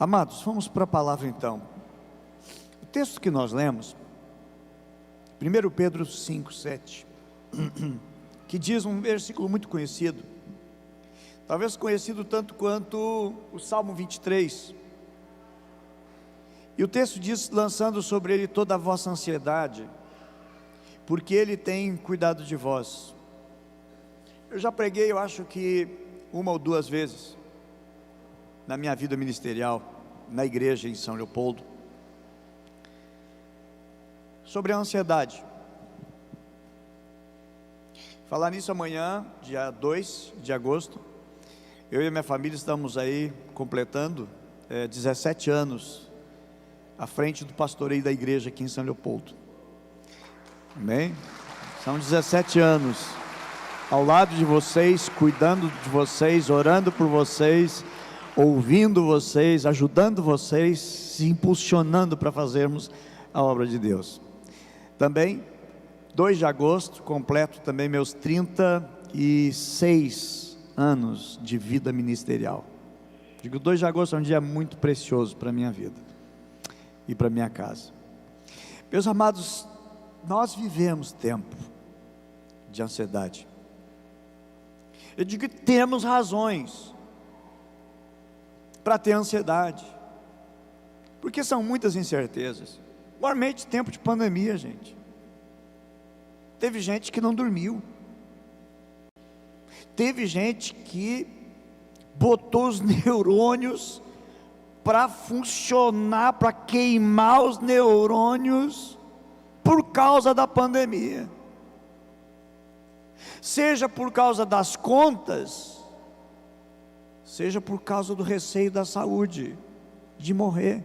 Amados, vamos para a palavra então. O texto que nós lemos, 1 Pedro 5, 7, que diz um versículo muito conhecido, talvez conhecido tanto quanto o Salmo 23, e o texto diz: lançando sobre ele toda a vossa ansiedade, porque ele tem cuidado de vós. Eu já preguei, eu acho que uma ou duas vezes, na minha vida ministerial, na igreja em São Leopoldo, sobre a ansiedade. Falar nisso amanhã, dia 2 de agosto, eu e a minha família estamos aí completando 17 anos à frente do pastoreio da igreja aqui em São Leopoldo. Amém? São 17 anos ao lado de vocês, cuidando de vocês, orando por vocês, ouvindo vocês, ajudando vocês, se impulsionando para fazermos a obra de Deus. Também 2 de agosto, completo também meus 36 anos de vida ministerial. Digo, 2 de agosto é um dia muito precioso para a minha vida e para a minha casa. Meus amados, nós vivemos tempo de ansiedade. Eu digo que temos razões para ter ansiedade, porque são muitas incertezas. Normalmente tempo de pandemia, gente, teve gente que não dormiu, teve gente que botou os neurônios para funcionar, para queimar os neurônios por causa da pandemia, seja por causa das contas, seja por causa do receio da saúde, de morrer.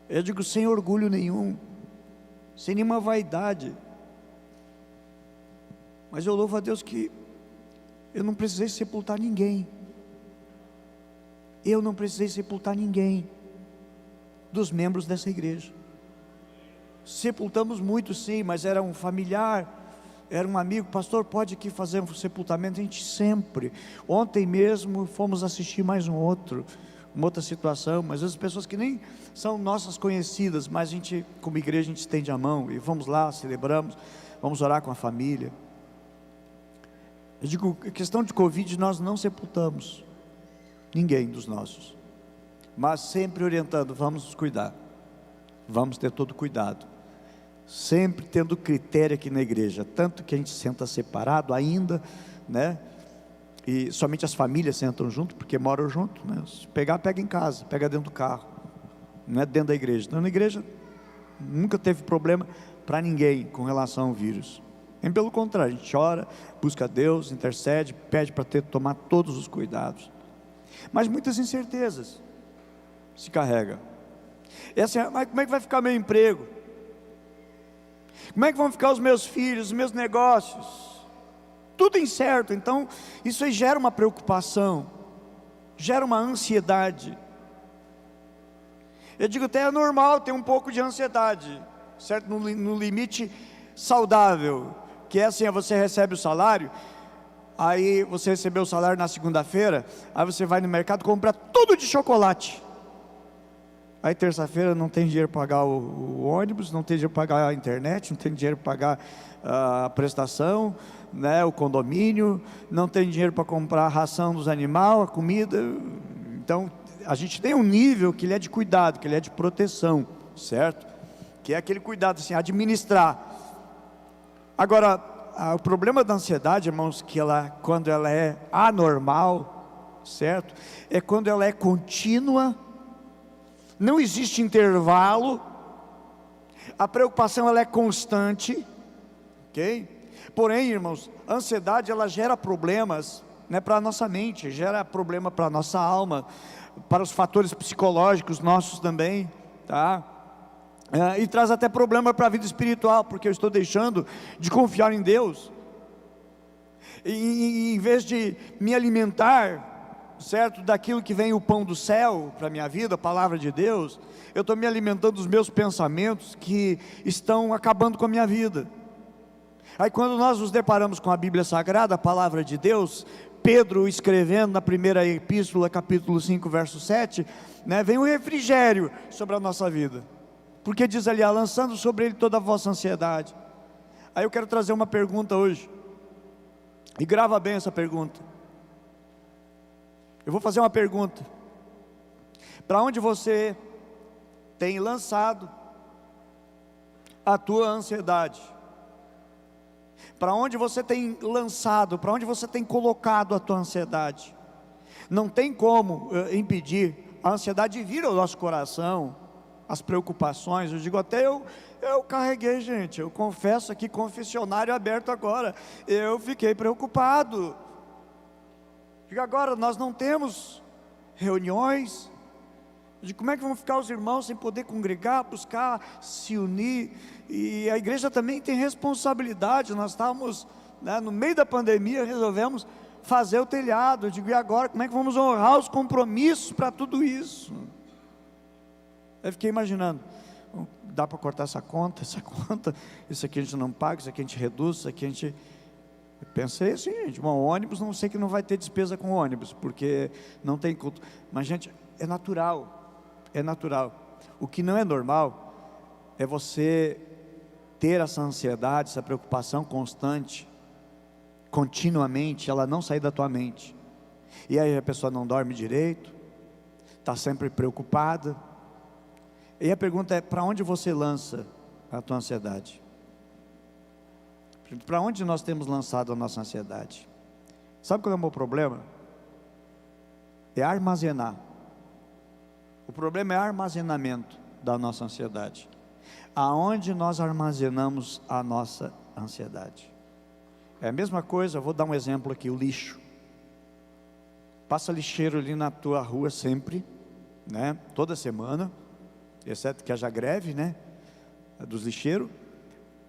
Eu digo sem orgulho nenhum, sem nenhuma vaidade, mas eu louvo a Deus que eu não precisei sepultar ninguém. Eu não precisei sepultar ninguém dos membros dessa igreja. Sepultamos muito sim, mas era um familiar, era um amigo. Pastor, pode aqui fazer um sepultamento? A gente sempre. Ontem mesmo fomos assistir mais uma outra situação, mas as pessoas que nem são nossas conhecidas, mas a gente, como igreja, a gente estende a mão e vamos lá, celebramos, vamos orar com a família. Eu digo, questão de Covid, nós não sepultamos ninguém dos nossos, mas sempre orientando: vamos nos cuidar, vamos ter todo cuidado, sempre tendo critério aqui na igreja, tanto que a gente senta separado ainda, né? E somente as famílias sentam junto, porque moram junto, né? Se pegar, pega em casa, pega dentro do carro, não é dentro da igreja. Então na igreja nunca teve problema para ninguém com relação ao vírus, nem pelo contrário, a gente ora, busca a Deus, intercede, pede para tomar todos os cuidados, mas muitas incertezas se carrega. E assim, mas como é que vai ficar meu emprego? Como é que vão ficar os meus filhos, os meus negócios? Tudo incerto. Então isso aí gera uma preocupação, gera uma ansiedade. Eu digo, até é normal ter um pouco de ansiedade, certo? No limite saudável, que é assim: você recebe o salário, aí você recebeu o salário na segunda-feira, aí você vai no mercado, compra tudo de chocolate, aí terça-feira não tem dinheiro para pagar o ônibus, não tem dinheiro para pagar a internet, não tem dinheiro para pagar a prestação, né, o condomínio, não tem dinheiro para comprar a ração dos animais, a comida. Então a gente tem um nível que ele é de cuidado, que ele é de proteção, certo? Que é aquele cuidado assim, administrar. Agora, o problema da ansiedade, irmãos, que quando ela é anormal, certo? É quando ela é contínua, não existe intervalo, a preocupação ela é constante, ok? Porém, irmãos, a ansiedade ela gera problemas, né, para a nossa mente, gera problema para a nossa alma, para os fatores psicológicos nossos também, tá? E traz até problema para a vida espiritual, porque eu estou deixando de confiar em Deus, e em vez de me alimentar, certo, daquilo que vem o pão do céu para a minha vida, a palavra de Deus, eu estou me alimentando dos meus pensamentos que estão acabando com a minha vida. Aí quando nós nos deparamos com a Bíblia Sagrada, a palavra de Deus, Pedro escrevendo na primeira epístola, capítulo 5, verso 7, né, vem o refrigério sobre a nossa vida, porque diz ali, lançando sobre ele toda a vossa ansiedade. Aí eu quero trazer uma pergunta hoje, e grava bem essa pergunta. Eu vou fazer uma pergunta: para onde você tem lançado a tua ansiedade? Para onde você tem lançado, para onde você tem colocado a tua ansiedade? Não tem como impedir a ansiedade de vir ao nosso coração, as preocupações. Eu digo, até eu carreguei, gente, eu confesso aqui, confessionário aberto agora, eu fiquei preocupado. Digo, agora nós não temos reuniões, de como é que vão ficar os irmãos sem poder congregar, buscar se unir, e a igreja também tem responsabilidade. Nós estávamos, né, no meio da pandemia, resolvemos fazer o telhado. Eu digo, e agora, como é que vamos honrar os compromissos para tudo isso? Eu fiquei imaginando, dá para cortar essa conta, isso aqui a gente não paga, isso aqui a gente reduz, isso aqui a gente... Eu pensei assim, gente, bom, ônibus, não sei que não vai ter despesa com ônibus, porque não tem culto, mas gente, é natural. É natural. O que não é normal é você ter essa ansiedade, essa preocupação constante, continuamente, ela não sair da tua mente. E aí a pessoa não dorme direito, está sempre preocupada. E a pergunta é, para onde você lança a tua ansiedade? Para onde nós temos lançado a nossa ansiedade? Sabe qual é o meu problema? É armazenar. O problema é armazenamento da nossa ansiedade. Aonde nós armazenamos a nossa ansiedade? É a mesma coisa, vou dar um exemplo aqui, o lixo. Passa lixeiro ali na tua rua sempre, né? Toda semana, exceto que haja greve, né? Dos lixeiros,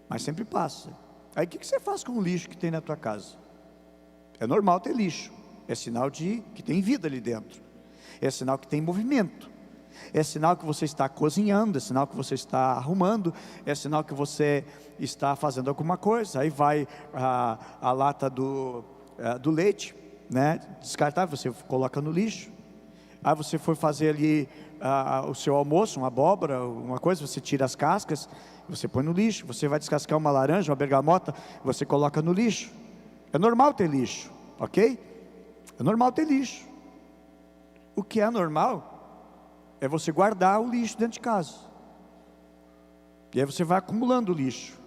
mas sempre passa. Aí o que você faz com o lixo que tem na tua casa? É normal ter lixo, é sinal de que tem vida ali dentro, é sinal que tem movimento. É sinal que você está cozinhando, é sinal que você está arrumando, é sinal que você está fazendo alguma coisa. Aí vai a lata do leite, né, descartável, você coloca no lixo. Aí você foi fazer ali o seu almoço, uma abóbora, uma coisa, você tira as cascas, você põe no lixo. Você vai descascar uma laranja, uma bergamota, você coloca no lixo. É normal ter lixo, ok? É normal ter lixo. O que é normal é você guardar o lixo dentro de casa. E aí você vai acumulando lixo,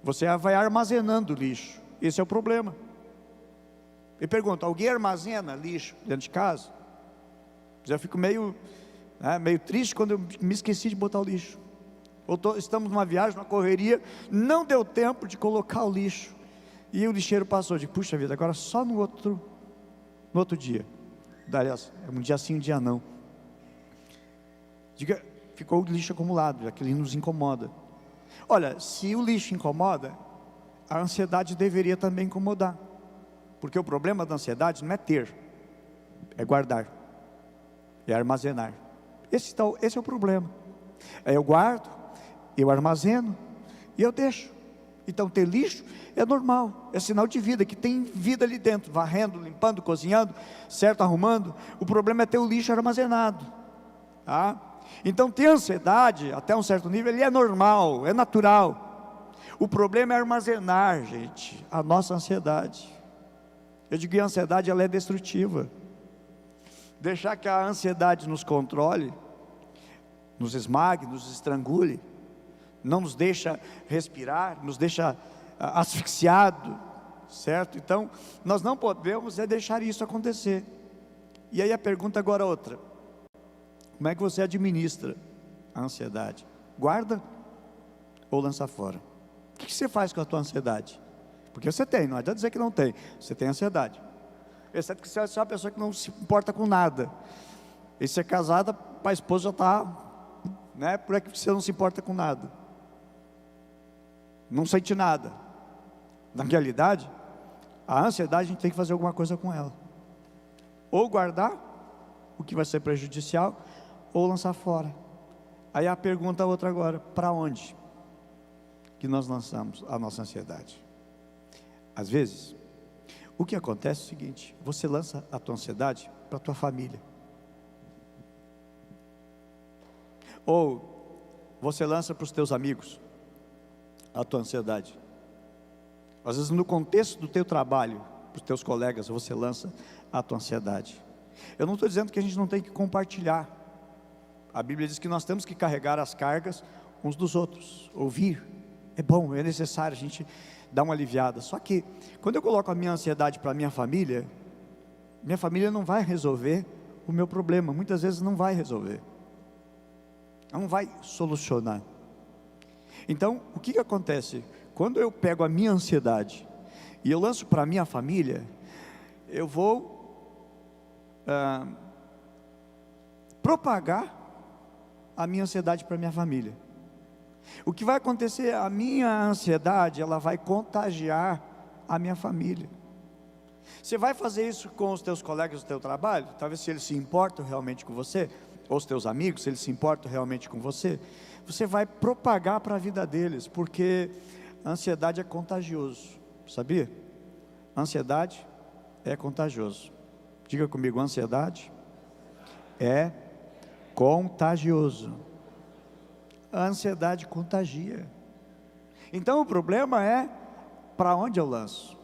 você vai armazenando lixo. Esse é o problema. E pergunta, alguém armazena lixo dentro de casa? Já fico meio triste quando eu me esqueci de botar o lixo. Estamos numa viagem, numa correria, não deu tempo de colocar o lixo, e o lixeiro passou, de puxa vida, agora só no outro dia. Aliás, um dia sim, um dia não. Diga, ficou o lixo acumulado, aquilo nos incomoda. Olha, se o lixo incomoda, a ansiedade deveria também incomodar, porque o problema da ansiedade não é ter, é guardar, é armazenar. Esse é o problema. Aí eu guardo, eu armazeno e eu deixo. Então ter lixo é normal, é sinal de vida, que tem vida ali dentro, varrendo, limpando, cozinhando, certo, arrumando. O problema é ter o lixo armazenado, tá? Então ter ansiedade, até um certo nível, ele é normal, é natural. O problema é armazenar, gente, a nossa ansiedade. Eu digo que a ansiedade, ela é destrutiva. Deixar que a ansiedade nos controle, nos esmague, nos estrangule, não nos deixa respirar, nos deixa asfixiado, certo? Então, nós não podemos deixar isso acontecer. E aí a pergunta agora é outra: como é que você administra a ansiedade? Guarda ou lança fora? O que você faz com a tua ansiedade? Porque você tem, não adianta dizer que não tem, você tem ansiedade. Exceto que você é uma pessoa que não se importa com nada. E se é casada, a esposa já está, né? Por que você não se importa com nada? Não sente nada. Na realidade, a ansiedade, a gente tem que fazer alguma coisa com ela. Ou guardar, o que vai ser prejudicial, ou lançar fora. Aí a pergunta outra agora: para onde que nós lançamos a nossa ansiedade? Às vezes, O que acontece é o seguinte: você lança a tua ansiedade para a tua família, ou você lança para os teus amigos a tua ansiedade. Às vezes no contexto do teu trabalho, para os teus colegas, você lança a tua ansiedade. Eu não estou dizendo que a gente não tem que compartilhar. A Bíblia diz que nós temos que carregar as cargas uns dos outros. Ouvir é bom, é necessário, a gente dá uma aliviada. Só que quando eu coloco a minha ansiedade para a minha família não vai resolver o meu problema. Muitas vezes não vai resolver, não vai solucionar. Então o que acontece? Quando eu pego a minha ansiedade e eu lanço para a minha família, eu vou propagar a minha ansiedade para a minha família. O que vai acontecer? A minha ansiedade, ela vai contagiar a minha família. Você vai fazer isso com os teus colegas do teu trabalho? Talvez, se eles se importam realmente com você, ou os teus amigos, se eles se importam realmente com você, você vai propagar para a vida deles, porque a ansiedade é contagioso, sabia? A ansiedade é contagioso. Diga comigo: ansiedade é contagioso. A ansiedade contagia. Então o problema é para onde eu lanço,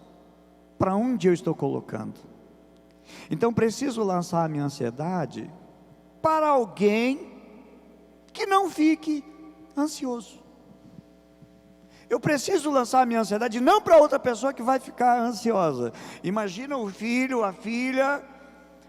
para onde eu estou colocando. Então preciso lançar a minha ansiedade para alguém que não fique ansioso. Eu preciso lançar a minha ansiedade não para outra pessoa que vai ficar ansiosa. Imagina o filho, a filha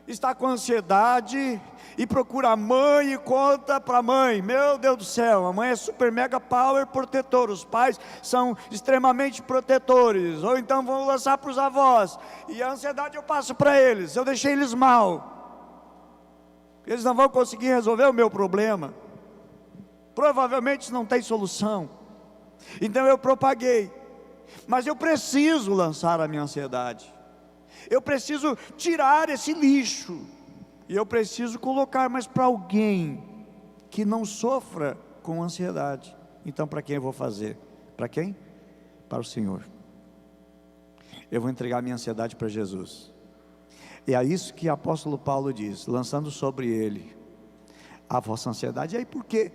está com ansiedade e procura a mãe e conta para a mãe. Meu Deus do céu, a mãe é super mega power protetor, os pais são extremamente protetores. Ou então vão lançar para os avós, e a ansiedade eu passo para eles. Eu deixei eles mal, eles não vão conseguir resolver o meu problema, provavelmente não tem solução. Então eu propaguei, mas eu preciso lançar a minha ansiedade. Eu preciso tirar esse lixo, e eu preciso colocar mais para alguém que não sofra com ansiedade. Então para quem eu vou fazer? Para quem? Para o Senhor. Eu vou entregar a minha ansiedade para Jesus. E é isso que o apóstolo Paulo diz: lançando sobre Ele a vossa ansiedade. E aí por quê?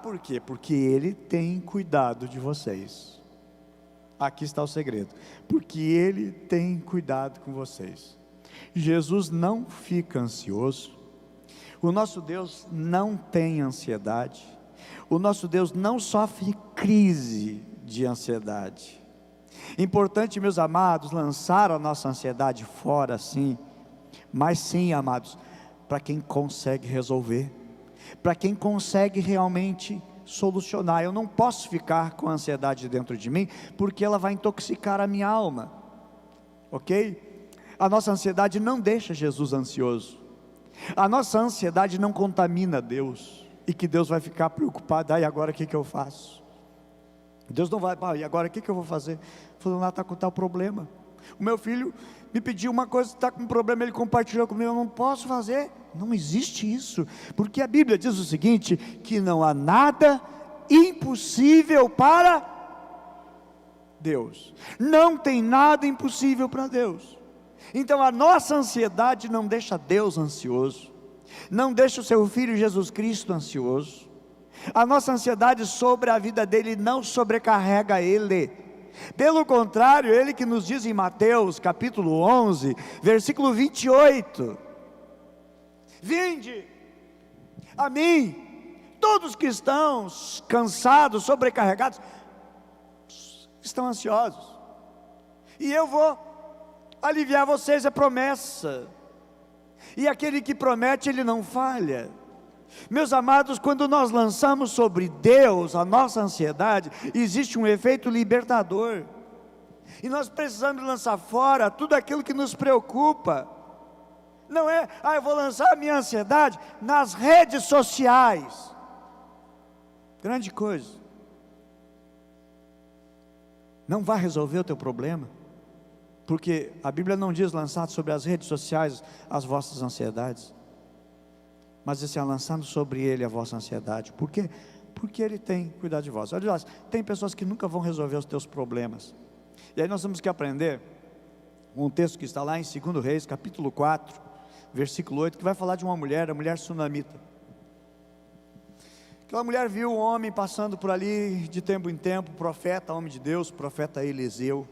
Por quê? Porque Ele tem cuidado de vocês. Aqui está o segredo: porque Ele tem cuidado com vocês. Jesus não fica ansioso. O nosso Deus não tem ansiedade. O nosso Deus não sofre crise de ansiedade. Importante, meus amados, lançar a nossa ansiedade fora, sim, mas sim, amados, para quem consegue resolver, para quem consegue realmente solucionar. Eu não posso ficar com a ansiedade dentro de mim, porque ela vai intoxicar a minha alma, ok? A nossa ansiedade não deixa Jesus ansioso. A nossa ansiedade não contamina Deus, e que Deus vai ficar preocupado: e agora o que eu faço? Deus não vai: e agora o que eu vou fazer? Falando: está com tal problema. O meu filho me pediu uma coisa, está com um problema, ele compartilhou comigo, eu não posso fazer. Não existe isso, porque a Bíblia diz o seguinte: que não há nada impossível para Deus. Não tem nada impossível para Deus. Então a nossa ansiedade não deixa Deus ansioso, não deixa o seu Filho Jesus Cristo ansioso. A nossa ansiedade sobre a vida dele não sobrecarrega ele. Pelo contrário, ele que nos diz em Mateus capítulo 11, versículo 28: vinde a mim, todos que estão cansados, sobrecarregados, estão ansiosos, e eu vou aliviar vocês. É promessa, e aquele que promete, ele não falha. Meus amados, quando nós lançamos sobre Deus a nossa ansiedade, existe um efeito libertador, e nós precisamos lançar fora tudo aquilo que nos preocupa. Não é: eu vou lançar a minha ansiedade nas redes sociais. Grande coisa, não vai resolver o teu problema, porque a Bíblia não diz lançar sobre as redes sociais as vossas ansiedades, mas esse é lançando sobre Ele a vossa ansiedade. Por quê? Porque Ele tem cuidado de vós. Olha, tem pessoas que nunca vão resolver os teus problemas, e aí nós temos que aprender um texto que está lá em 2 Reis, capítulo 4, versículo 8, que vai falar de uma mulher, a mulher sunamita. Aquela mulher viu um homem passando por ali de tempo em tempo, profeta, homem de Deus, profeta Eliseu.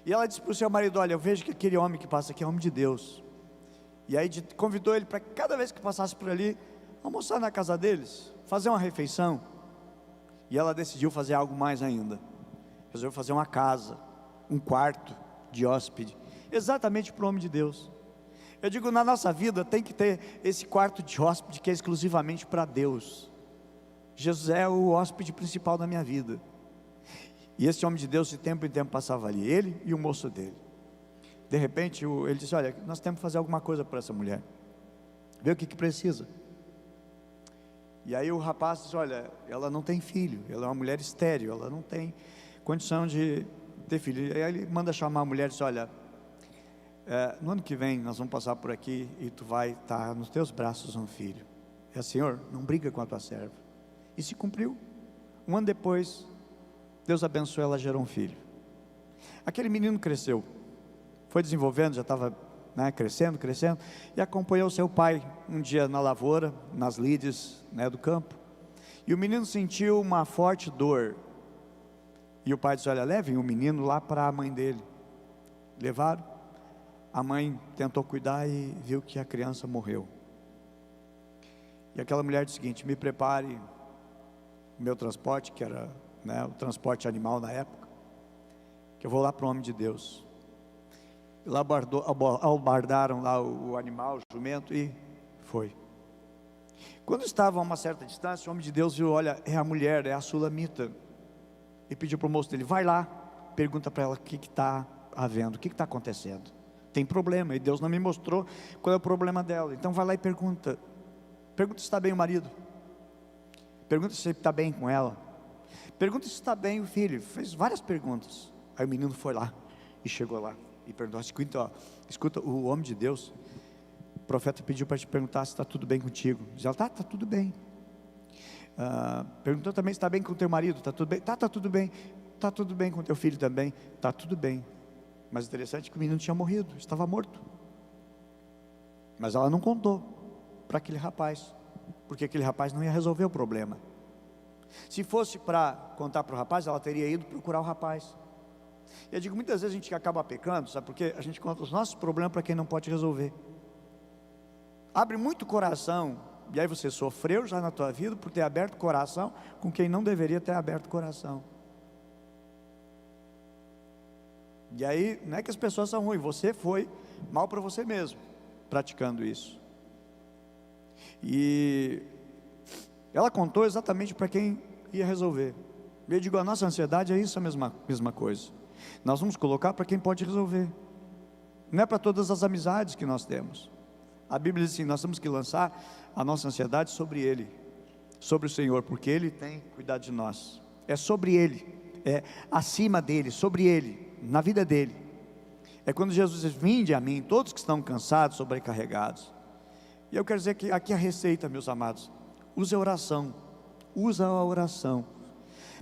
E ela disse para o seu marido: olha, eu vejo que aquele homem que passa aqui é homem de Deus. E aí convidou ele para cada vez que passasse por ali, almoçar na casa deles, fazer uma refeição. E ela decidiu fazer algo mais ainda. Resolveu fazer uma casa, um quarto de hóspede, exatamente para o homem de Deus. Eu digo, na nossa vida tem que ter esse quarto de hóspede que é exclusivamente para Deus. Jesus é o hóspede principal da minha vida. E esse homem de Deus de tempo em tempo passava ali, ele e o moço dele. De repente ele disse: olha, nós temos que fazer alguma coisa para essa mulher, vê o que precisa. E aí o rapaz disse: olha, ela não tem filho, ela é uma mulher estéril, ela não tem condição de ter filho. E aí ele manda chamar a mulher e diz: olha, no ano que vem nós vamos passar por aqui e tu vai estar nos teus braços um filho. Senhor, não briga com a tua serva. E se cumpriu. Um ano depois, Deus abençoou, ela gerou um filho. Aquele menino cresceu, foi desenvolvendo, já estava crescendo, e acompanhou seu pai um dia na lavoura, nas lides do campo. E o menino sentiu uma forte dor. E o pai disse: olha, levem o menino lá para a mãe dele. Levaram. A mãe tentou cuidar e viu que a criança morreu. E aquela mulher disse o seguinte: me prepare o meu transporte, que era o transporte animal na época, que eu vou lá para o homem de Deus. E lá albardaram lá o animal, o jumento, e foi. Quando estava a uma certa distância, o homem de Deus viu: olha, é a mulher, é a sulamita. E pediu para o moço dele: vai lá, pergunta para ela o que está havendo, o que está acontecendo. Tem problema, e Deus não me mostrou qual é o problema dela. Então vai lá e pergunta se está bem o marido, pergunta se está bem com ela, pergunta se está bem o filho. Fez várias perguntas. Aí o menino foi lá e chegou lá e perguntou: escuta, o homem de Deus, o profeta pediu para te perguntar se está tudo bem contigo. Diz ela: tá tudo bem. Perguntou também se está bem com o teu marido. Está tudo bem? Tá tudo bem. Está tudo bem com o teu filho também? Está tudo bem. Mas interessante que o menino tinha morrido, estava morto. Mas ela não contou para aquele rapaz, porque aquele rapaz não ia resolver o problema. Se fosse para contar para o rapaz, ela teria ido procurar o rapaz. Eu digo, muitas vezes a gente acaba pecando, sabe por quê? A gente conta os nossos problemas para quem não pode resolver. Abre muito o coração, e aí você sofreu já na tua vida por ter aberto o coração com quem não deveria ter aberto o coração. E aí, não é que as pessoas são ruins, você foi mal para você mesmo, praticando isso. E ela contou exatamente para quem ia resolver. Eu digo, a nossa ansiedade é isso, a mesma coisa. Nós vamos colocar para quem pode resolver. Não é para todas as amizades que nós temos. A Bíblia diz assim, nós temos que lançar a nossa ansiedade sobre Ele, sobre o Senhor, porque Ele tem cuidado de nós. É sobre Ele, é acima dEle, sobre Ele, na vida dEle. É quando Jesus diz, vinde a mim, todos que estão cansados, sobrecarregados. E eu quero dizer que aqui a receita, meus amados, use a oração, usa a oração,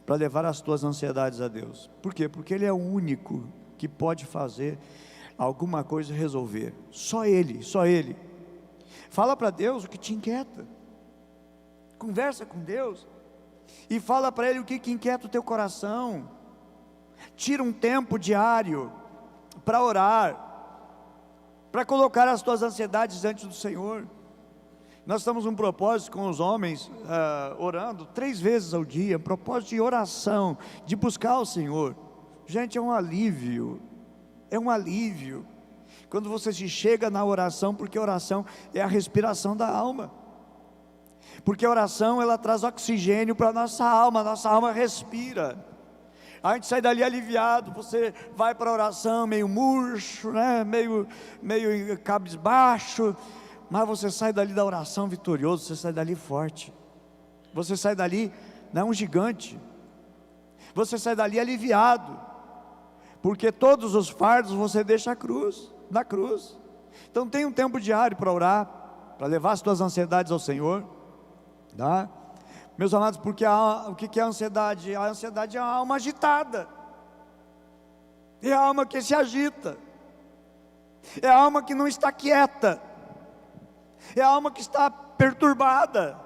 para levar as tuas ansiedades a Deus. Por quê? Porque Ele é o único que pode fazer alguma coisa resolver. Só Ele, só Ele. Fala para Deus o que te inquieta. Conversa com Deus e fala para Ele o que inquieta o teu coração. Tira um tempo diário para orar, para colocar as tuas ansiedades diante do Senhor. Nós estamos um propósito com os homens, orando 3 vezes ao dia, um propósito de oração, de buscar o Senhor. Gente, é um alívio, quando você se chega na oração, porque a oração é a respiração da alma, porque a oração ela traz oxigênio para a nossa alma respira, a gente sai dali aliviado. Você vai para a oração meio murcho, meio cabisbaixo, mas você sai dali da oração vitorioso, você sai dali forte, você sai dali um gigante, você sai dali aliviado, porque todos os fardos você deixa na cruz. Então tem um tempo diário para orar, para levar as tuas ansiedades ao Senhor, tá? Meus amados, porque o que é a ansiedade? A ansiedade é a alma agitada, é a alma que se agita. é a alma que não está quieta, é a alma que está perturbada.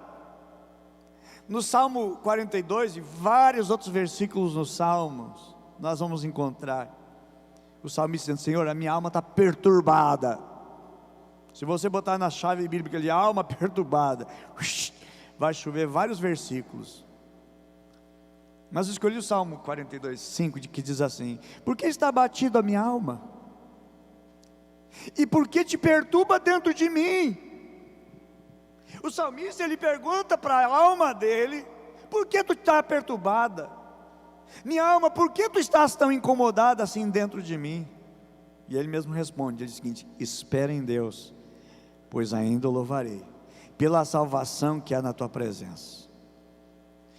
No Salmo 42 e vários outros versículos nos Salmos, nós vamos encontrar o salmista dizendo: Senhor, a minha alma está perturbada. Se você botar na chave bíblica ali, alma perturbada, vai chover vários versículos. Mas eu escolhi o Salmo 42, 5, que diz assim: por que está abatida a minha alma? E por que te perturba dentro de mim? O salmista, ele pergunta para a alma dele: por que tu está perturbada? Minha alma, por que tu estás tão incomodada assim dentro de mim? E ele mesmo responde, ele diz o seguinte: espera em Deus, pois ainda o louvarei, pela salvação que há na tua presença.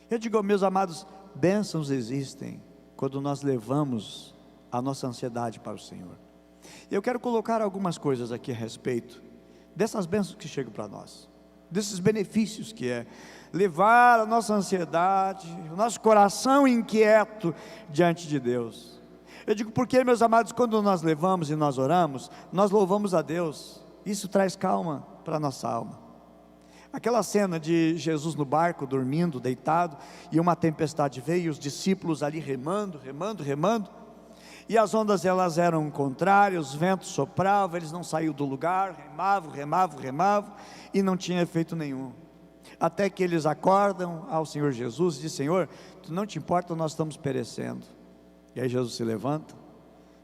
Eu digo, meus amados, bênçãos existem quando nós levamos a nossa ansiedade para o Senhor. Eu quero colocar algumas coisas aqui a respeito dessas bênçãos que chegam para nós, desses benefícios que é levar a nossa ansiedade, o nosso coração inquieto diante de Deus. Eu digo porque, meus amados, quando nós levamos e nós oramos, nós louvamos a Deus, isso traz calma para a nossa alma. Aquela cena de Jesus no barco, dormindo, deitado, e uma tempestade veio, e os discípulos ali remando, e as ondas elas eram contrárias, os ventos sopravam, eles não saíam do lugar, remavam, e não tinha efeito nenhum. Até que eles acordam ao Senhor Jesus e dizem: Senhor, tu não te importa, nós estamos perecendo. E aí Jesus se levanta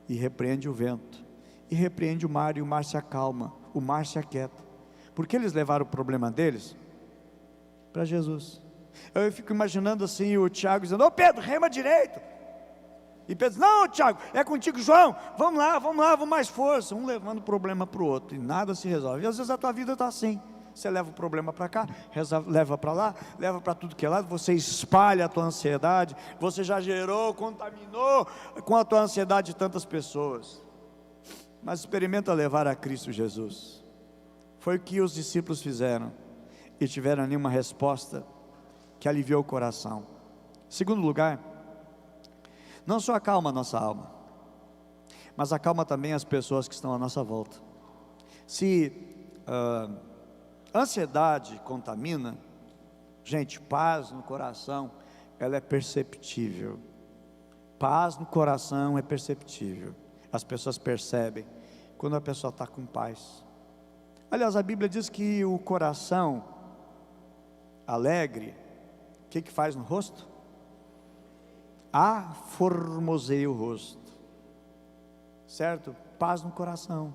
e repreende o vento, e repreende o mar, e o mar se acalma, o mar se aquieta. Porque eles levaram o problema deles para Jesus. Eu fico imaginando assim o Tiago dizendo: ô Pedro, rema direito. E Pedro diz: não, Tiago, é contigo. João, vamos lá, vamos mais força. Um levando o problema para o outro, e nada se resolve. E às vezes a tua vida está assim. Você leva o problema para cá, leva para lá, leva para tudo que é lado, você espalha a tua ansiedade, você já gerou, contaminou com a tua ansiedade tantas pessoas. Mas experimenta levar a Cristo Jesus. Foi o que os discípulos fizeram, e tiveram ali uma resposta que aliviou o coração. Segundo lugar, não só acalma a nossa alma, mas acalma também as pessoas que estão à nossa volta. Se ansiedade contamina, gente, paz no coração, ela é perceptível. Paz no coração é perceptível. As pessoas percebem quando a pessoa está com paz. Aliás, a Bíblia diz que o coração alegre, o que faz no rosto? Aformoseia o rosto, certo? Paz no coração,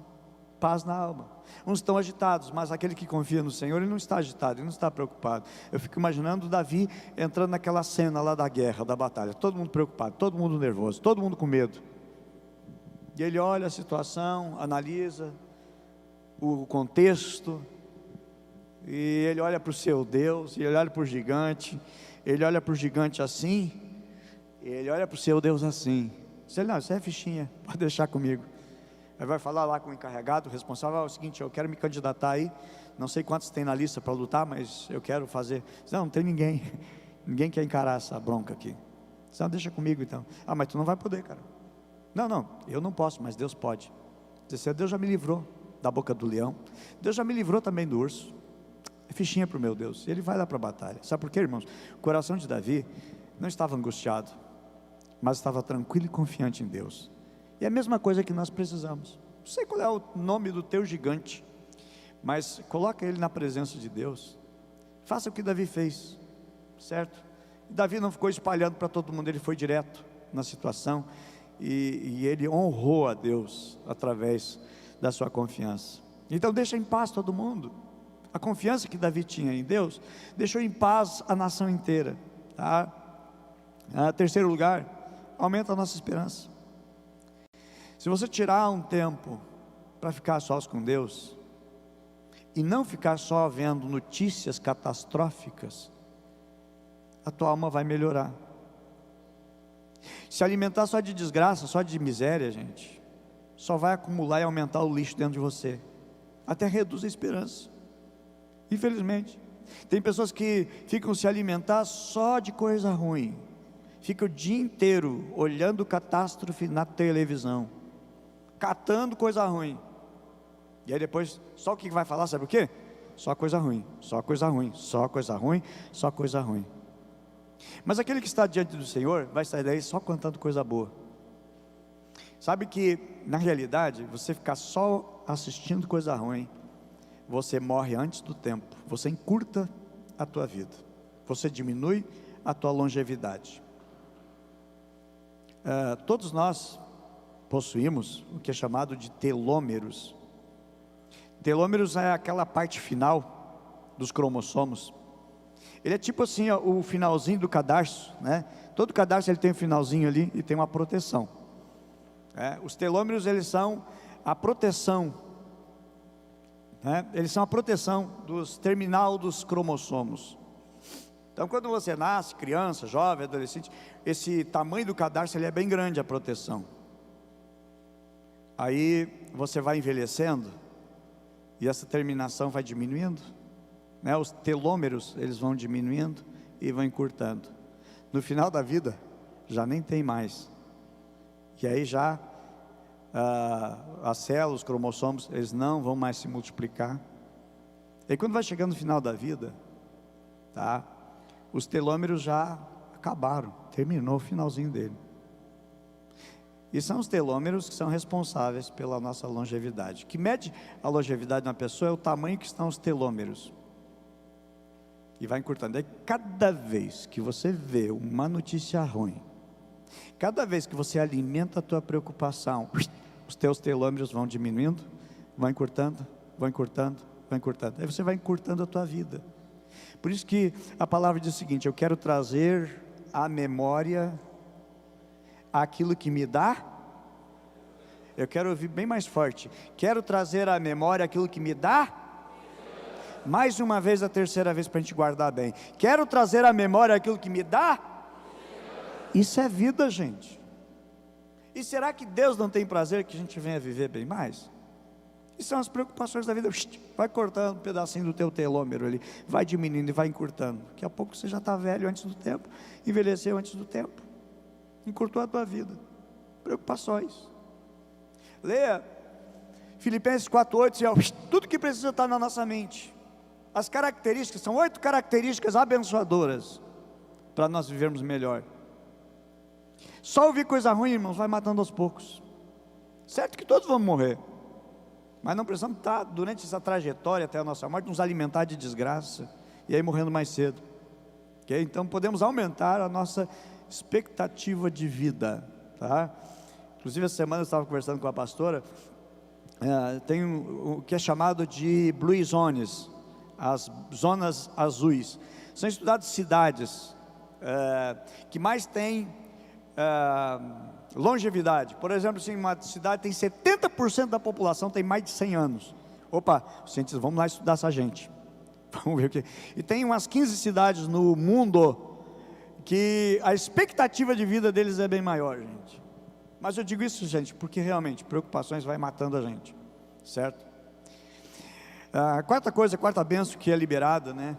paz na alma. Uns estão agitados, mas aquele que confia no Senhor, ele não está agitado, ele não está preocupado. Eu fico imaginando Davi entrando naquela cena lá da guerra, da batalha, todo mundo preocupado, todo mundo nervoso, todo mundo com medo. E ele olha a situação, analisa o contexto, e ele olha para o seu Deus, e ele olha para o gigante, ele olha para o gigante assim, e ele olha para o seu Deus assim. Diz ele: não, isso é fichinha, pode deixar comigo. Aí vai falar lá com o encarregado, o responsável: é o seguinte, eu quero me candidatar aí, não sei quantos tem na lista para lutar, mas eu quero fazer. Diz: não tem ninguém, ninguém quer encarar essa bronca aqui. Diz: não, deixa comigo então. Ah, mas tu não vai poder, cara. Não, eu não posso, mas Deus pode. Diz: Deus já me livrou da boca do leão, Deus já me livrou também do urso, é fichinha para o meu Deus. Ele vai lá para a batalha. Sabe por quê, irmãos? O coração de Davi não estava angustiado, mas estava tranquilo e confiante em Deus. E é a mesma coisa que nós precisamos. Não sei qual é o nome do teu gigante, mas coloca ele na presença de Deus. Faça o que Davi fez, certo? E Davi não ficou espalhando para todo mundo, ele foi direto na situação, e ele honrou a Deus através da sua confiança. Então deixa em paz todo mundo. A confiança que Davi tinha em Deus deixou em paz a nação inteira, tá? Terceiro lugar, aumenta a nossa esperança. Se você tirar um tempo para ficar sós com Deus, e não ficar só vendo notícias catastróficas, a tua alma vai melhorar. Se alimentar só de desgraça, só de miséria, gente, só vai acumular e aumentar o lixo dentro de você, até reduz a esperança. Infelizmente, tem pessoas que ficam se alimentar só de coisa ruim, fica o dia inteiro olhando catástrofe na televisão, catando coisa ruim, E aí depois, só o que vai falar, sabe o quê? Só coisa ruim, só coisa ruim, só coisa ruim, só coisa ruim. Mas aquele que está diante do Senhor, vai sair daí só contando coisa boa. Sabe que, na realidade, você ficar só assistindo coisa ruim, você morre antes do tempo, você encurta a tua vida, você diminui a tua longevidade. Todos nós possuímos o que é chamado de telômeros. Telômeros é aquela parte final dos cromossomos. Ele é tipo assim, ó, o finalzinho do cadarço, né? Todo cadarço ele tem um finalzinho ali e tem uma proteção. Os telômeros, eles são a proteção, né? Eles são a proteção dos terminal dos cromossomos. Então, quando você nasce, criança, jovem, adolescente, esse tamanho do cadarço ele é bem grande, a proteção. Aí você vai envelhecendo e essa terminação vai diminuindo, né? Os telômeros eles vão diminuindo e vão encurtando. No final da vida já nem tem mais. E aí já as células, os cromossomos, eles não vão mais se multiplicar. E aí, quando vai chegando no final da vida, tá? Os telômeros já acabaram, terminou o finalzinho dele. E são os telômeros que são responsáveis pela nossa longevidade. O que mede a longevidade de uma pessoa é o tamanho que estão os telômeros. E vai encurtando. Aí, cada vez que você vê uma notícia ruim, cada vez que você alimenta a tua preocupação, os teus telômeros vão diminuindo, vão encurtando, vão encurtando, vão encurtando. Aí você vai encurtando a tua vida. Por isso que a palavra diz o seguinte: eu quero trazer à memória aquilo que me dá. Eu quero ouvir bem mais forte. Quero trazer à memória aquilo que me dá. Mais uma vez, a terceira vez, para a gente guardar bem. Quero trazer à memória aquilo que me dá. Isso é vida, gente. E será que Deus não tem prazer que a gente venha viver bem mais? E são as preocupações da vida. Vai cortando um pedacinho do teu telômero ali, vai diminuindo e vai encurtando. Daqui a pouco você já está velho antes do tempo, envelheceu antes do tempo, encurtou a tua vida. Preocupações. Leia Filipenses 4:8, tudo que precisa estar na nossa mente. As características, são 8 características abençoadoras para nós vivermos melhor. Só ouvir coisa ruim, irmãos, vai matando aos poucos. Certo que todos vamos morrer, mas não precisamos estar durante essa trajetória até a nossa morte nos alimentar de desgraça e aí morrendo mais cedo. Okay? Então podemos aumentar a nossa expectativa de vida, tá? Inclusive essa semana eu estava conversando com a pastora. Tem o que é chamado de Blue Zones, as zonas azuis. São estudadas cidades que mais têm longevidade. Por exemplo, assim, uma cidade tem 70% da população tem mais de 100 anos. Opa, cientistas, vamos lá estudar essa gente. Vamos ver o que. E tem umas 15 cidades no mundo que a expectativa de vida deles é bem maior, gente. Mas eu digo isso, gente, porque realmente preocupações vai matando a gente, certo? A quarta bênção que é liberada, né,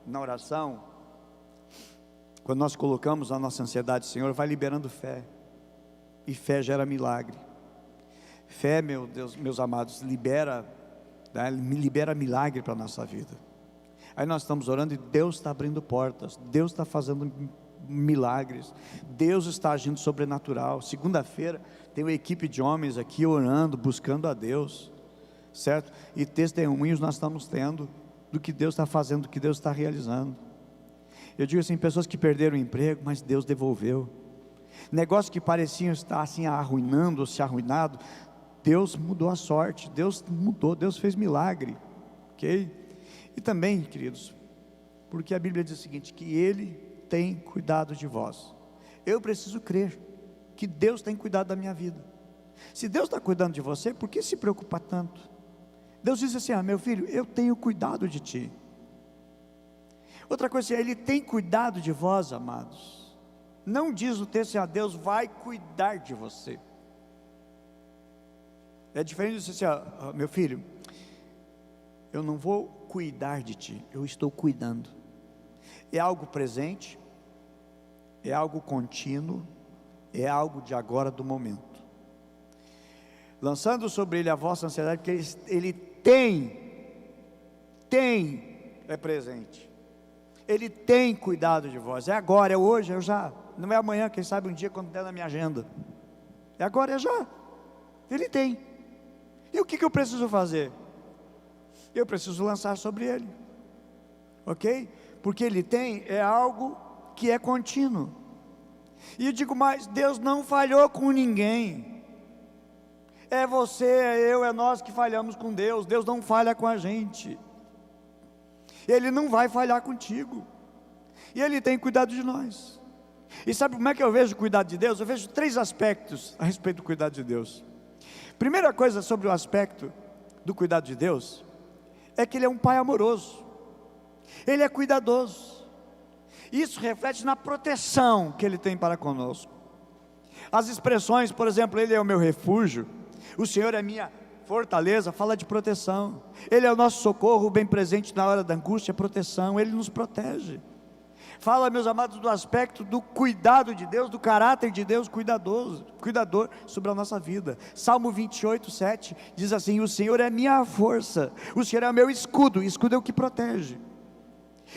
na oração, quando nós colocamos a nossa ansiedade, Senhor, vai liberando fé. E fé gera milagre. Fé, meu Deus, meus amados, libera, né, libera milagre para a nossa vida. Aí nós estamos orando e Deus está abrindo portas, Deus está fazendo milagres, Deus está agindo sobrenatural. Segunda-feira tem uma equipe de homens aqui orando, buscando a Deus, certo? E testemunhos nós estamos tendo do que Deus está fazendo, do que Deus está realizando. Eu digo assim, pessoas que perderam o emprego, mas Deus devolveu. Negócios que pareciam estar assim arruinando ou se arruinado, Deus mudou a sorte, Deus mudou, Deus fez milagre, ok? E também, queridos, porque a Bíblia diz o seguinte, que Ele tem cuidado de vós. Eu preciso crer que Deus tem cuidado da minha vida. Se Deus está cuidando de você, por que se preocupar tanto? Deus diz assim, meu filho, eu tenho cuidado de ti. Outra coisa, Ele tem cuidado de vós, amados. Não diz o texto assim, Deus vai cuidar de você. É diferente de dizer assim, meu filho, eu não vou cuidar de ti, eu estou cuidando. É algo presente, é algo contínuo, é algo de agora, do momento. Lançando sobre ele a vossa ansiedade, porque ele é presente. Ele tem cuidado de vós. É agora, é hoje, é já. Não é amanhã, quem sabe um dia quando der na minha agenda. É agora, é já. Ele tem. E o que eu preciso fazer? Eu preciso lançar sobre ele. Ok? Porque ele tem, é algo que é contínuo. E eu digo mais, Deus não falhou com ninguém. É você, é eu, é nós que falhamos com Deus. Deus não falha com a gente. Ele não vai falhar contigo. E Ele tem cuidado de nós. E sabe como é que eu vejo o cuidado de Deus? Eu vejo 3 aspectos a respeito do cuidado de Deus. Primeira coisa sobre o aspecto do cuidado de Deus, é que Ele é um Pai amoroso. Ele é cuidadoso. Isso reflete na proteção que Ele tem para conosco. As expressões, por exemplo, Ele é o meu refúgio, o Senhor é minha fortaleza, fala de proteção. Ele é o nosso socorro, bem presente na hora da angústia, proteção. Ele nos protege. Fala, meus amados, do aspecto do cuidado de Deus, do caráter de Deus cuidador sobre a nossa vida. Salmo 28, 7 diz assim: o Senhor é minha força, o Senhor é o meu escudo. Escudo é o que protege.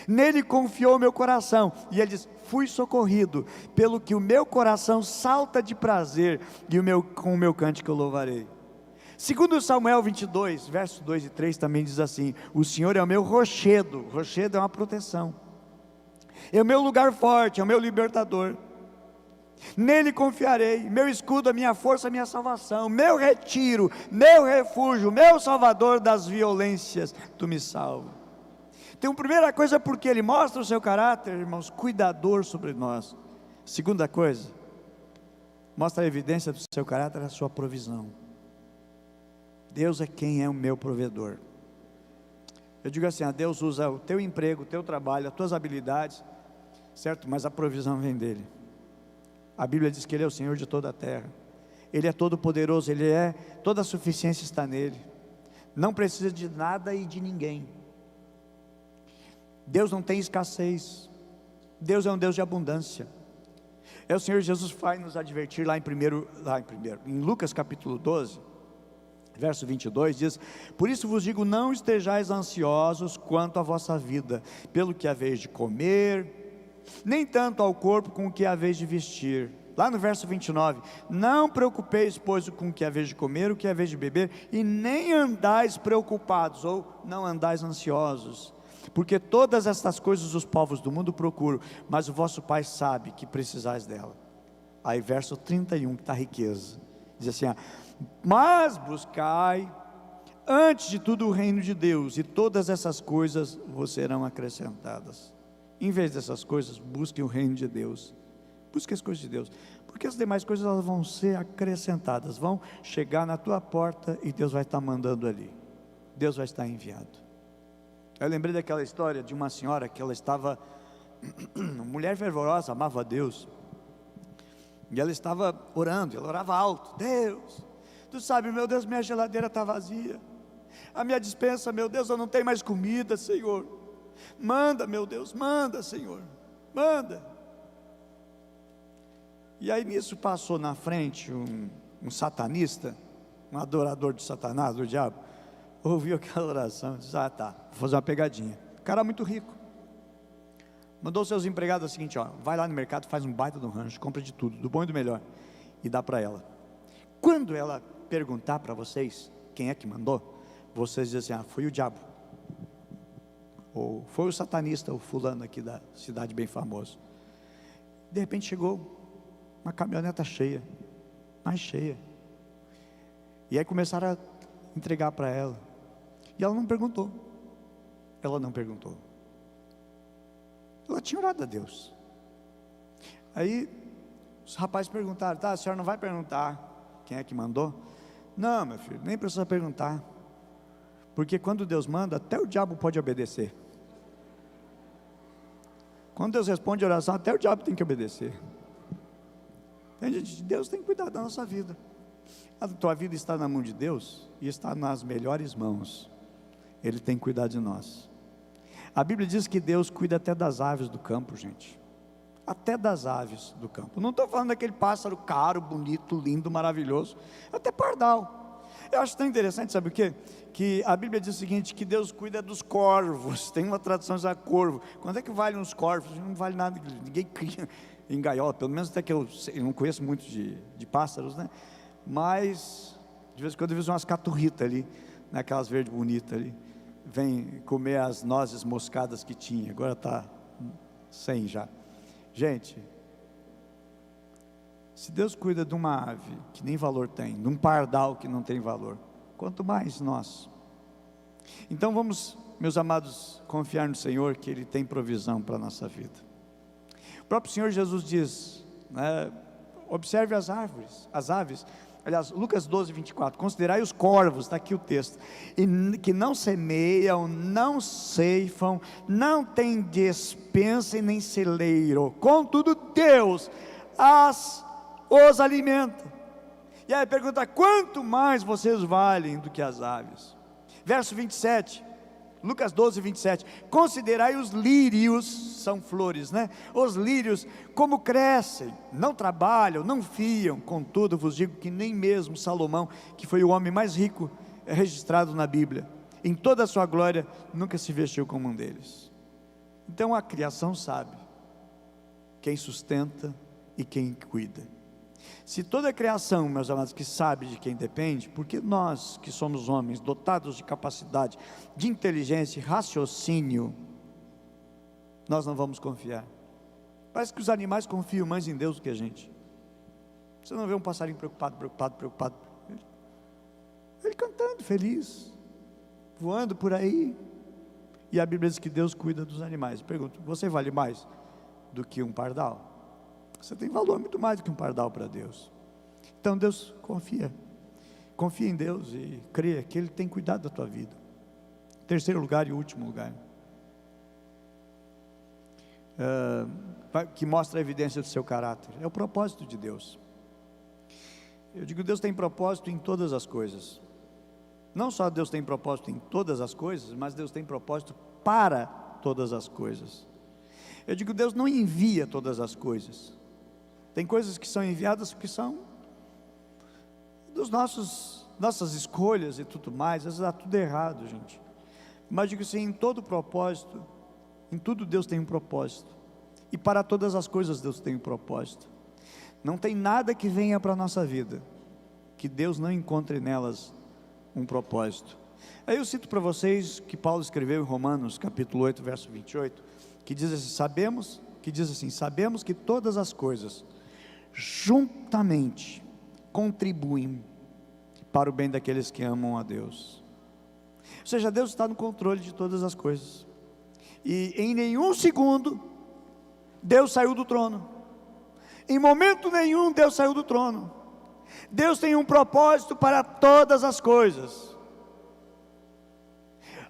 Nele confiou o meu coração, e ele diz: fui socorrido, pelo que o meu coração salta de prazer, e com o meu cântico eu louvarei. Segundo Samuel 22, versos 2 e 3 também diz assim: o Senhor é o meu rochedo. Rochedo é uma proteção, é o meu lugar forte, é o meu libertador. Nele confiarei, meu escudo, a minha força, a minha salvação, meu retiro, meu refúgio, meu salvador das violências, tu me salva. Então, primeira coisa, porque Ele mostra o seu caráter, irmãos, cuidador sobre nós. Segunda coisa, mostra a evidência do seu caráter, a sua provisão. Deus é quem é o meu provedor. Eu digo assim: Deus usa o teu emprego, o teu trabalho, as tuas habilidades, certo? Mas a provisão vem dEle. A Bíblia diz que Ele é o Senhor de toda a terra. Ele é todo poderoso, toda a suficiência está nele. Não precisa de nada e de ninguém. Deus não tem escassez. Deus é um Deus de abundância. O Senhor Jesus vai nos advertir em Lucas capítulo 12, verso 22, diz: por isso vos digo, não estejais ansiosos quanto à vossa vida, pelo que haveis de comer, nem tanto ao corpo com o que haveis de vestir. Lá no verso 29, não preocupeis, pois, com o que haveis de comer, o que haveis de beber, e nem andais preocupados, ou não andais ansiosos, porque todas estas coisas os povos do mundo procuram, mas o vosso Pai sabe que precisais dela. Aí verso 31, que está a riqueza, diz assim: mas buscai antes de tudo o reino de Deus, e todas essas coisas vos serão acrescentadas. Em vez dessas coisas, busquem o reino de Deus. Busque as coisas de Deus, porque as demais coisas elas vão ser acrescentadas, vão chegar na tua porta, e Deus vai estar mandando ali, Deus vai estar enviado. Eu lembrei daquela história de uma senhora que ela estava, uma mulher fervorosa, amava a Deus, e ela estava orando, ela orava alto: Deus, tu sabe, meu Deus, minha geladeira está vazia, a minha despensa, meu Deus, eu não tenho mais comida, Senhor, manda, meu Deus, manda, Senhor, manda. E aí nisso passou na frente um satanista, um adorador de Satanás, do diabo, ouviu aquela oração, disse: tá, vou fazer uma pegadinha. O cara muito rico, mandou seus empregados o seguinte: vai lá no mercado, faz um baita de um rancho, compra de tudo, do bom e do melhor, e dá para ela. Quando ela perguntar para vocês quem é que mandou, vocês dizem assim: foi o diabo, ou foi o satanista, o fulano aqui da cidade bem famoso. De repente chegou uma caminhoneta cheia, mais cheia, e aí começaram a entregar para ela, e ela não perguntou, ela tinha orado a Deus. Aí os rapazes perguntaram: tá, a senhora não vai perguntar quem é que mandou? Não, meu filho, nem precisa perguntar, porque quando Deus manda, até o diabo pode obedecer. Quando Deus responde a oração, até o diabo tem que obedecer. Deus tem que cuidar da nossa vida. A tua vida está na mão de Deus, e está nas melhores mãos. Ele tem que cuidar de nós. A Bíblia diz que Deus cuida até das aves do campo, gente. Até das aves do campo. Não estou falando daquele pássaro caro, bonito, lindo, maravilhoso. Até pardal. Eu acho tão interessante, sabe o quê? Que a Bíblia diz o seguinte, que Deus cuida dos corvos. Tem uma tradução já corvo. Quanto é que valem os corvos? Não vale nada, ninguém cria em gaiola, pelo menos até que eu não conheço muito de pássaros, né? Mas de vez em quando eu vejo umas caturritas ali, naquelas verdes bonitas ali, vem comer as nozes moscadas que tinha, agora está sem já. Gente, se Deus cuida de uma ave que nem valor tem, de um pardal que não tem valor, quanto mais nós. Então vamos, meus amados, confiar no Senhor, que Ele tem provisão para a nossa vida. O próprio Senhor Jesus diz, né, observe as aves, aliás, Lucas 12, 24, considerai os corvos, está aqui o texto, e que não semeiam, não ceifam, não têm despensa e nem celeiro, contudo Deus os alimenta. E aí pergunta, quanto mais vocês valem do que as aves? Verso 27, Lucas 12, 27, considerai os lírios, são flores, né? Os lírios, como crescem, não trabalham, não fiam, contudo vos digo que nem mesmo Salomão, que foi o homem mais rico registrado na Bíblia, em toda a sua glória, nunca se vestiu como um deles. Então a criação sabe quem sustenta e quem cuida. Se toda a criação, meus amados, que sabe de quem depende, porque nós que somos homens, dotados de capacidade, de inteligência e raciocínio, nós não vamos confiar? Parece que os animais confiam mais em Deus do que a gente. Você não vê um passarinho preocupado, ele cantando, feliz, voando por aí, e a Bíblia diz que Deus cuida dos animais. Pergunto, você vale mais do que um pardal? Você tem valor muito mais do que um pardal para Deus. Então Deus confia em Deus e crê que Ele tem cuidado da tua vida. Terceiro lugar e último lugar, que mostra a evidência do seu caráter, é o propósito de Deus. Eu digo, Deus tem propósito em todas as coisas. Não só Deus tem propósito em todas as coisas, mas Deus tem propósito para todas as coisas. Eu digo, Deus não envia todas as coisas. Tem coisas que são enviadas que são dos nossas escolhas e tudo mais. Às vezes dá tudo errado, gente. Mas digo assim, em todo propósito, em tudo Deus tem um propósito. E para todas as coisas Deus tem um propósito. Não tem nada que venha para a nossa vida que Deus não encontre nelas um propósito. Aí eu cito para vocês que Paulo escreveu em Romanos capítulo 8, verso 28, que diz assim, sabemos que todas as coisas juntamente contribuem para o bem daqueles que amam a Deus. Ou seja, Deus está no controle de todas as coisas, e em nenhum segundo Deus saiu do trono, em momento nenhum Deus saiu do trono. Deus tem um propósito para todas as coisas.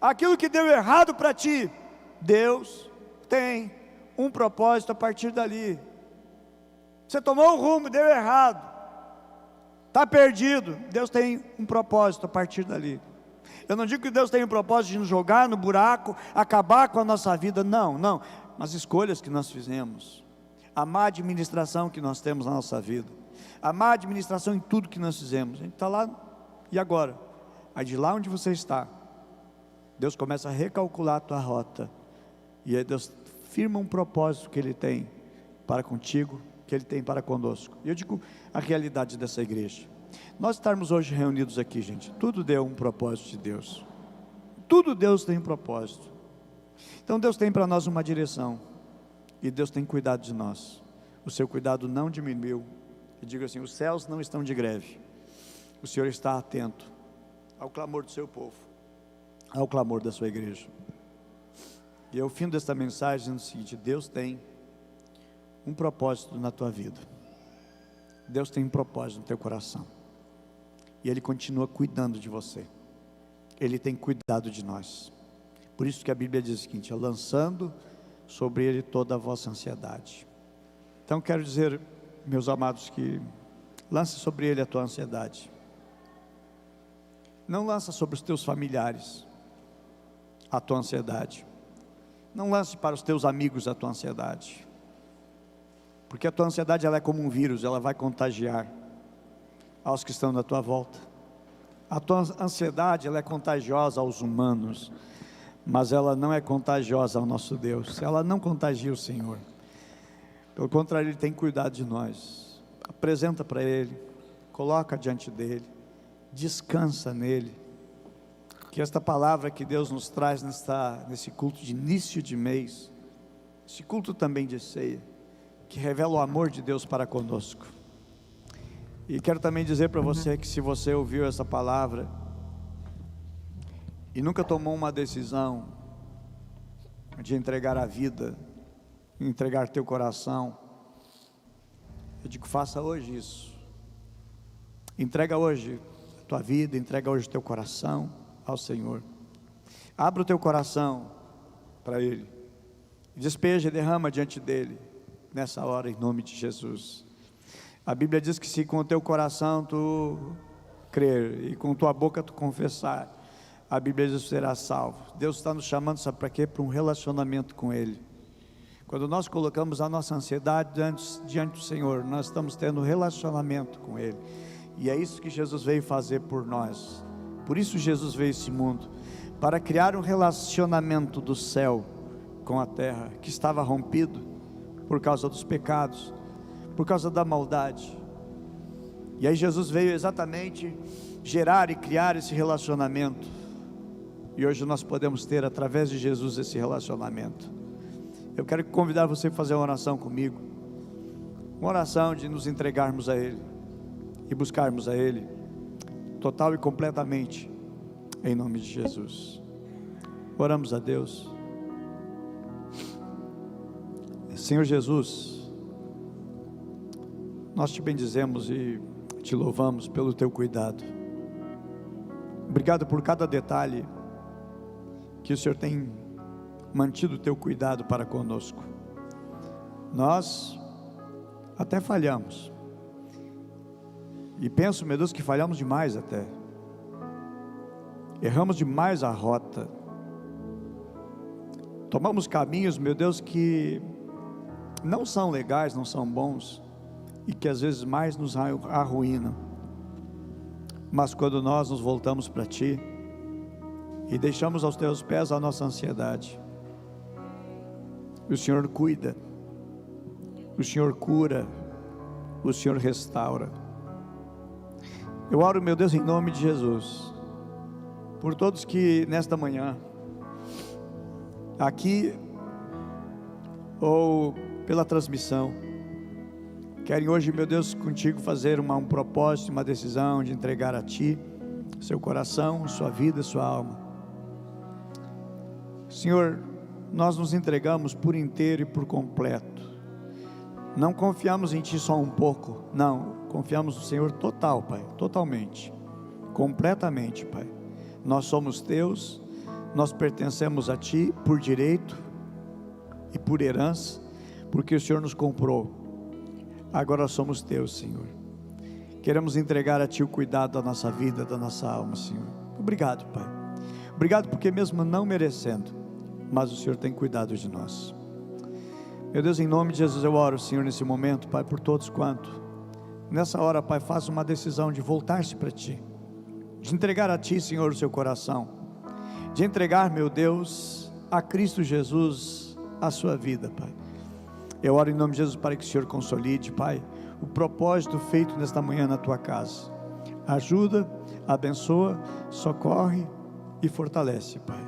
Aquilo que deu errado para ti, Deus tem um propósito a partir dali. Você tomou um rumo, deu errado, está perdido, Deus tem um propósito a partir dali. Eu não digo que Deus tem um propósito de nos jogar no buraco, acabar com a nossa vida, não, mas escolhas que nós fizemos, a má administração que nós temos na nossa vida, a má administração em tudo que nós fizemos, a gente está lá, e agora? Aí de lá onde você está, Deus começa a recalcular a tua rota, e aí Deus firma um propósito que Ele tem para contigo, que Ele tem para conosco. E eu digo a realidade dessa igreja, nós estarmos hoje reunidos aqui, gente, tudo deu um propósito de Deus, tudo Deus tem um propósito. Então Deus tem para nós uma direção, e Deus tem cuidado de nós. O seu cuidado não diminuiu. Eu digo assim, os céus não estão de greve, o Senhor está atento ao clamor do seu povo, ao clamor da sua igreja. E eu findo desta mensagem dizendo o seguinte, Deus tem um propósito na tua vida, Deus tem um propósito no teu coração, e Ele continua cuidando de você, Ele tem cuidado de nós. Por isso que a Bíblia diz o seguinte, lançando sobre Ele toda a vossa ansiedade. Então quero dizer, meus amados, que lance sobre Ele a tua ansiedade, não lança sobre os teus familiares a tua ansiedade, não lance para os teus amigos a tua ansiedade, porque a tua ansiedade ela é como um vírus, ela vai contagiar aos que estão na tua volta. A tua ansiedade, ela é contagiosa aos humanos, mas ela não é contagiosa ao nosso Deus. Ela não contagia o Senhor. Pelo contrário, Ele tem cuidado de nós. Apresenta para Ele, coloca diante dEle, descansa nele. Que esta palavra que Deus nos traz nesse culto de início de mês, esse culto também de ceia, que revela o amor de Deus para conosco. E quero também dizer para você que se você ouviu essa palavra e nunca tomou uma decisão de entregar a vida, entregar teu coração, eu digo, faça hoje isso. Entrega hoje a tua vida, entrega hoje o teu coração ao Senhor. Abra o teu coração para Ele, despeja e derrama diante dEle nessa hora, em nome de Jesus. A Bíblia diz que se com o teu coração tu crer e com tua boca tu confessar, a Bíblia diz que será salvo. Deus está nos chamando, sabe para quê? Para um relacionamento com Ele. Quando nós colocamos a nossa ansiedade diante do Senhor, nós estamos tendo um relacionamento com Ele, e é isso que Jesus veio fazer por nós. Por isso Jesus veio a esse mundo, para criar um relacionamento do céu com a terra, que estava rompido por causa dos pecados, por causa da maldade. E aí Jesus veio exatamente gerar e criar esse relacionamento, e hoje nós podemos ter através de Jesus esse relacionamento. Eu quero convidar você a fazer uma oração comigo, uma oração de nos entregarmos a Ele e buscarmos a Ele total e completamente, em nome de Jesus. Oramos a Deus. Senhor Jesus, nós te bendizemos e te louvamos pelo teu cuidado. Obrigado por cada detalhe que o Senhor tem mantido o teu cuidado para conosco. Nós até falhamos, e penso, meu Deus, que falhamos demais até. Erramos demais a rota. Tomamos caminhos, meu Deus, que não são legais, não são bons, e que às vezes mais nos arruinam. Mas quando nós nos voltamos para Ti e deixamos aos Teus pés a nossa ansiedade, o Senhor cuida, o Senhor cura, o Senhor restaura. Eu oro, meu Deus, em nome de Jesus, por todos que nesta manhã, aqui ou pela transmissão, querem hoje, meu Deus, contigo fazer um propósito, uma decisão de entregar a Ti seu coração, sua vida, sua alma. Senhor, nós nos entregamos por inteiro e por completo. Não confiamos em Ti só um pouco, não, confiamos no Senhor total, Pai, totalmente, completamente, Pai. Nós somos Teus, nós pertencemos a Ti por direito e por herança, porque o Senhor nos comprou. Agora somos Teus, Senhor. Queremos entregar a Ti o cuidado da nossa vida, da nossa alma, Senhor. Obrigado, Pai. Obrigado porque mesmo não merecendo, mas o Senhor tem cuidado de nós. Meu Deus, em nome de Jesus eu oro, Senhor, nesse momento, Pai, por todos quanto nessa hora, Pai, faça uma decisão de voltar-se para Ti, de entregar a Ti, Senhor, o seu coração, de entregar, meu Deus, a Cristo Jesus a sua vida, Pai. Eu oro em nome de Jesus para que o Senhor consolide, Pai, o propósito feito nesta manhã na Tua casa. Ajuda, abençoa, socorre e fortalece, Pai,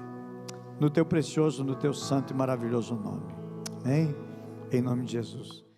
no Teu precioso, no Teu santo e maravilhoso nome. Amém? Em nome de Jesus.